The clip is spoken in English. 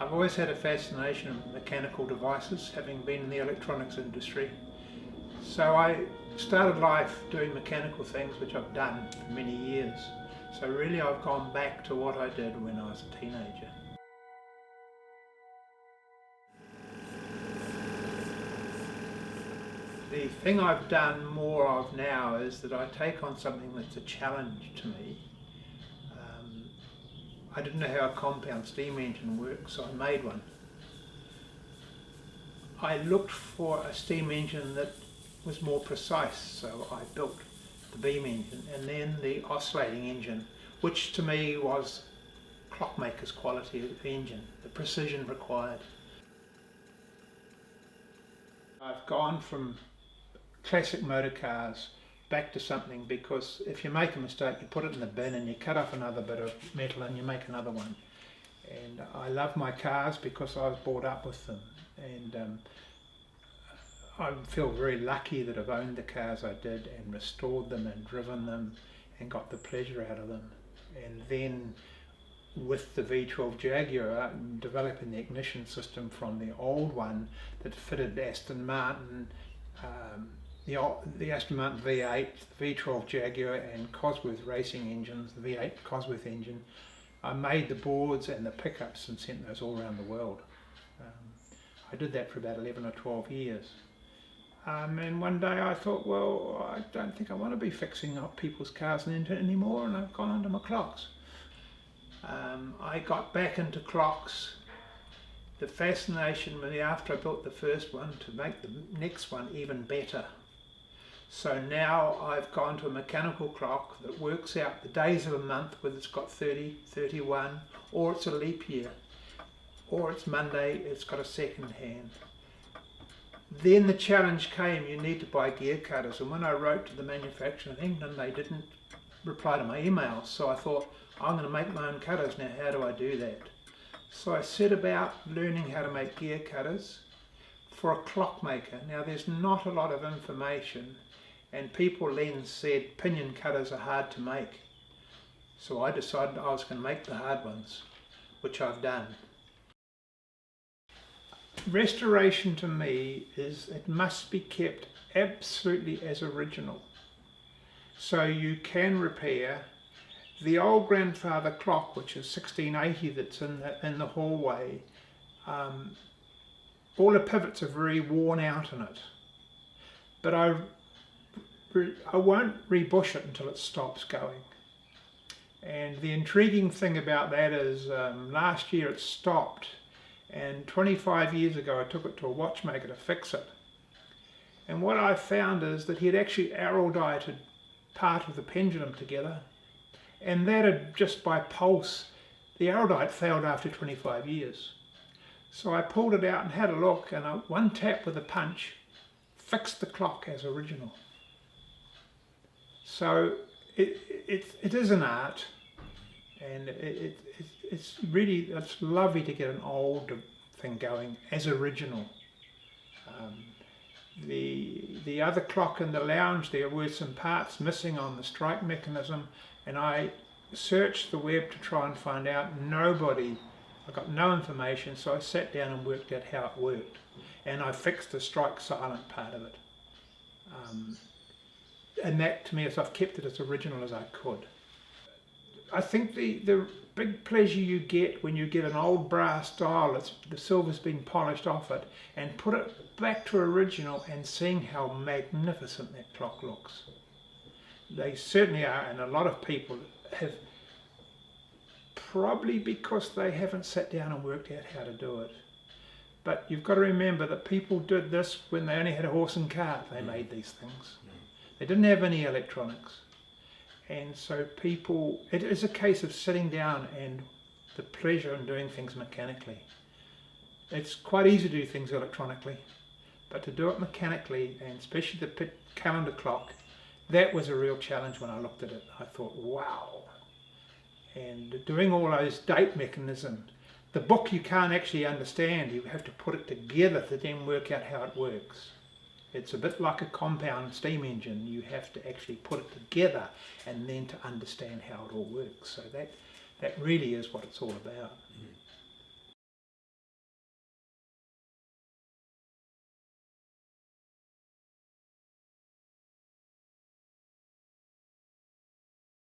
I've always had a fascination with mechanical devices, having been in the electronics industry. So I started life doing mechanical things, which I've done for many years. So really I've gone back to what I did when I was a teenager. The thing I've done more of now is that I take on something that's a challenge to me. I didn't know how a compound steam engine works, so I made one. I looked for a steam engine that was more precise, so I built the beam engine and then the oscillating engine, which to me was Clockmaker's quality of engine, the precision required. I've gone from classic motor cars back to something, because if you make a mistake you put it in the bin and you cut off another bit of metal and you make another one. And I love my cars because I was brought up with them, and I feel very lucky that I've owned the cars I did and restored them and driven them and got the pleasure out of them. And then with the V12 Jaguar, developing the ignition system from the old one that fitted Aston Martin, the Aston Martin V8, the V12 Jaguar and Cosworth racing engines, the V8 Cosworth engine. I made the boards and the pickups and sent those all around the world. I did that for about 11 or 12 years. And one day I thought, well, I don't think I want to be fixing up people's cars anymore, and I've gone onto my clocks. I got back into clocks. The fascination with after I built the first one to make the next one even better. So now I've gone to a mechanical clock that works out the days of a month, whether it's got 30, 31, or it's a leap year, or it's Monday, it's got a second hand. Then the challenge came, you need to buy gear cutters, and when I wrote to the manufacturer in England, they didn't reply to my emails, so I thought, I'm going to make my own cutters now, how do I do that? So I set about learning how to make gear cutters for a clockmaker. Now there's not a lot of information, and people then said pinion cutters are hard to make. So I decided I was going to make the hard ones, which I've done. Restoration to me is, it must be kept absolutely as original. So you can repair the old grandfather clock, which is 1680, that's in the hallway. All the pivots are very worn out in it, but I won't rebush it until it stops going. And the intriguing thing about that is last year it stopped, and 25 years ago I took it to a watchmaker to fix it. And what I found is that he had actually arrowdited part of the pendulum together, and that had, just by pulse, the arrowdite failed after 25 years. So I pulled it out and had a look, and one tap with a punch fixed the clock as original. So it is an art, and it's lovely to get an old thing going as original. The other clock in the lounge, there were some parts missing on the strike mechanism, and I searched the web to try and find out. I got no information, so I sat down and worked out how it worked, and I fixed the strike silent part of it. And that, to me, is I've kept it as original as I could. I think the big pleasure you get when you get an old brass dial, the silver's been polished off it, and put it back to original, and seeing how magnificent that clock looks. They certainly are, and a lot of people have, probably because they haven't sat down and worked out how to do it. But you've got to remember that people did this when they only had a horse and cart. They made these things. They didn't have any electronics. And so it is a case of sitting down and the pleasure in doing things mechanically. It's quite easy to do things electronically, but to do it mechanically, and especially the calendar clock, that was a real challenge when I looked at it. I thought, wow. And doing all those date mechanisms, the book you can't actually understand, you have to put it together to then work out how it works. It's a bit like a compound steam engine. You have to actually put it together and then to understand how it all works. So that really is what it's all about.